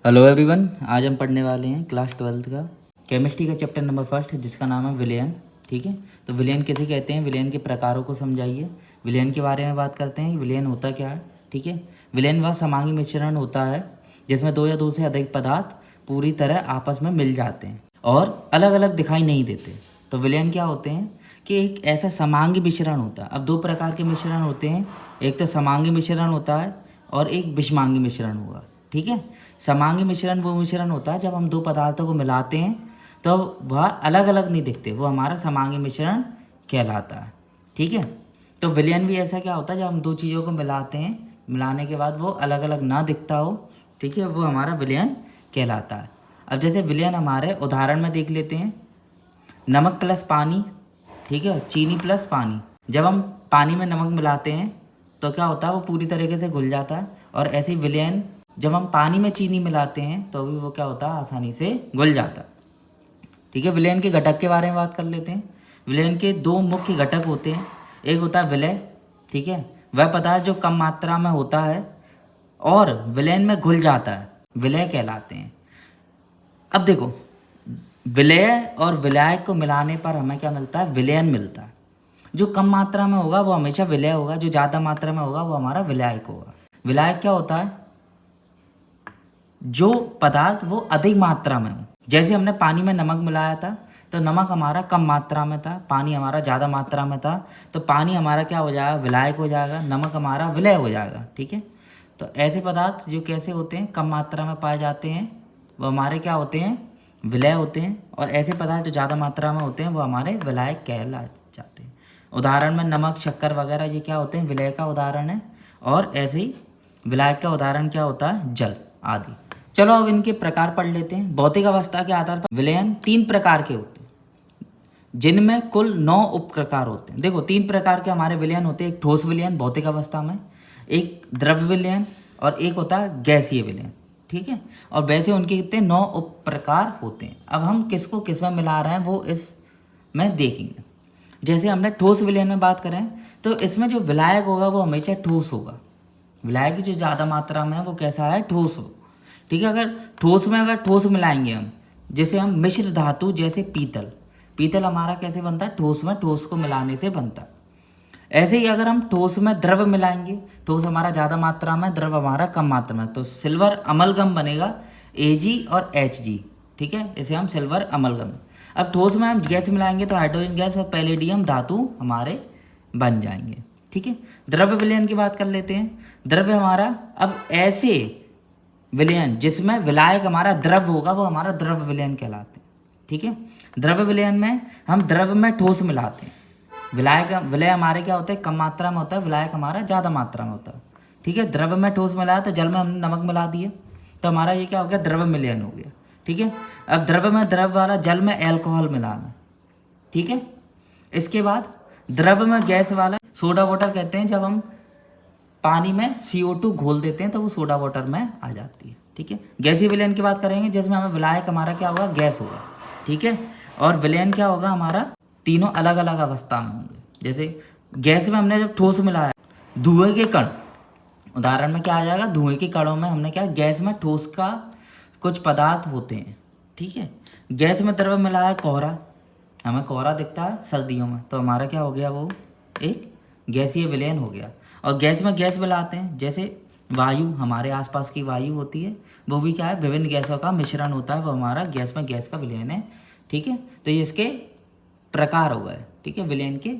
Hello everyone, आज हम पढ़ने वाले हैं क्लास 12th का केमिस्ट्री का चैप्टर नंबर फर्स्ट, जिसका नाम है विलयन। ठीक है, तो विलयन किसे कहते हैं, विलयन के प्रकारों को समझाइए। विलयन के बारे में बात करते हैं कि विलयन होता क्या है। ठीक है, विलयन वह समांगी मिश्रण होता है जिसमें दो या दो से अधिक पदार्थ पूरी तरह आपस में मिल जाते हैं और अलग अलग दिखाई नहीं देते। तो विलयन क्या होते हैं कि एक ऐसा समांगी मिश्रण होता है। अब दो प्रकार के मिश्रण होते हैं, एक तो समांगी मिश्रण होता है और एक विषमांगी मिश्रण होगा। ठीक है, समांगी मिश्रण वो मिश्रण होता है जब हम दो पदार्थों को मिलाते हैं तो वह अलग अलग नहीं दिखते, वो हमारा समांगी मिश्रण कहलाता है। ठीक है, तो विलयन भी ऐसा क्या होता है जब हम दो चीज़ों को मिलाते हैं, मिलाने के बाद वो अलग अलग ना दिखता हो, ठीक है, वो हमारा विलयन कहलाता है। अब जैसे विलयन हमारे उदाहरण में देख लेते हैं, नमक प्लस पानी, ठीक है, चीनी प्लस पानी। जब हम पानी में नमक मिलाते हैं तो क्या होता है, वो पूरी तरीके से घुल जाता है। और ऐसे ही विलयन जब हम पानी में चीनी मिलाते हैं तो भी वो क्या होता है, आसानी से घुल जाता है। ठीक है, विलयन के घटक के बारे में बात कर लेते हैं। विलयन के दो मुख्य घटक होते हैं, एक होता है विलय, ठीक है, वह पदार्थ जो कम मात्रा में होता है और विलयन में घुल जाता है, विलय कहलाते हैं। अब देखो, विलय और विलायक को मिलाने पर हमें क्या मिलता है, विलयन मिलता है। जो कम मात्रा में होगा वो हमेशा विलय होगा, जो ज़्यादा मात्रा में होगा वो हमारा विलायक होगा। विलायक क्या होता है, जो पदार्थ वो अधिक मात्रा में हो। जैसे हमने पानी में नमक मिलाया था तो नमक हमारा कम मात्रा में था, पानी हमारा ज़्यादा मात्रा में था, तो पानी हमारा क्या हो जाएगा, विलायक हो जाएगा, नमक हमारा विलय हो जाएगा। ठीक है, तो ऐसे पदार्थ जो कैसे होते हैं, कम मात्रा में पाए जाते हैं, वो हमारे क्या होते हैं, विलय होते हैं। और ऐसे पदार्थ जो ज़्यादा मात्रा में होते हैं वो हमारे विलायक कहला जाते हैं। उदाहरण में नमक, शक्कर वगैरह ये क्या होते हैं, विलय का उदाहरण है। और ऐसे ही विलायक का उदाहरण क्या होता है, जल आदि। चलो अब इनके प्रकार पढ़ लेते हैं। भौतिक अवस्था के आधार पर विलयन तीन प्रकार के होते हैं, जिनमें कुल 9 उप प्रकार होते हैं। देखो, 3 प्रकार के हमारे विलयन होते हैं, एक ठोस विलयन भौतिक अवस्था में, एक द्रव्य विलयन और एक होता है गैसीय विलयन। ठीक है, और वैसे उनके कितने 9 उप प्रकार होते हैं। अब हम किसको किस में मिला रहे हैं वो इसमें देखेंगे। जैसे हमने ठोस विलयन में बात करें तो इसमें जो विलायक होगा वो हमेशा ठोस होगा। विलायक जो ज़्यादा मात्रा में है वो कैसा है, ठोस हो। ठीक है, अगर ठोस में अगर ठोस मिलाएंगे हम, जैसे हम मिश्र धातु, जैसे पीतल, पीतल हमारा कैसे बनता है, ठोस में ठोस को मिलाने से बनता है। ऐसे ही अगर हम ठोस में द्रव मिलाएंगे, ठोस हमारा ज़्यादा मात्रा में, द्रव हमारा कम मात्रा में, तो सिल्वर अमलगम बनेगा, Ag और Hg। ठीक है, इसे हम सिल्वर अमलगम। अब ठोस में हम गैस मिलाएंगे तो हाइड्रोजन गैस और पैलेडियम धातु हमारे बन जाएंगे। ठीक है, द्रव्य विलयन की बात कर लेते हैं। द्रव्य हमारा, अब ऐसे विलयन जिसमें विलायक हमारा द्रव्य होगा वो हमारा द्रव्य विलयन कहलाते हैं। ठीक है, द्रव्य विलयन में हम द्रव्य में ठोस मिलाते हैं। विलय हमारे क्या होते हैं, कम मात्रा में होता है, विलायक हमारा ज़्यादा मात्रा में होता है। ठीक है, द्रव्य में ठोस मिलाया तो जल में हमने नमक मिला दिए तो हमारा ये क्या हो गया, द्रव्य विलयन हो गया। ठीक है, अब द्रव्य में द्रव्य वाला, जल में एल्कोहल मिलाना। ठीक है, इसके बाद द्रव्य में गैस वाला, सोडा वाटर कहते हैं, जब हम पानी में CO2 घोल देते हैं तो वो सोडा वाटर में आ जाती है। ठीक है, गैसीय विलयन की बात करेंगे जिसमें हमें विलायक हमारा क्या होगा, गैस होगा। ठीक है, और विलयन क्या होगा हमारा, तीनों अलग अलग अवस्था में होंगे। जैसे गैस में हमने जब ठोस मिलाया, धुएं के कण, उदाहरण में क्या आ जाएगा, धुएं के कणों में हमने क्या, गैस में ठोस का कुछ पदार्थ होते हैं। ठीक है, गैस में द्रव्य मिलाया कोहरा, हमें कोहरा दिखता है सर्दियों में, तो हमारा क्या हो गया, वो एक गैसीय विलयन हो गया। और गैस में गैस मिलाते हैं, जैसे वायु, हमारे आसपास की वायु होती है, वो भी क्या है, विभिन्न गैसों का मिश्रण होता है, वो हमारा गैस में गैस का विलयन है। ठीक है, तो ये इसके प्रकार हो गए। ठीक है, विलयन के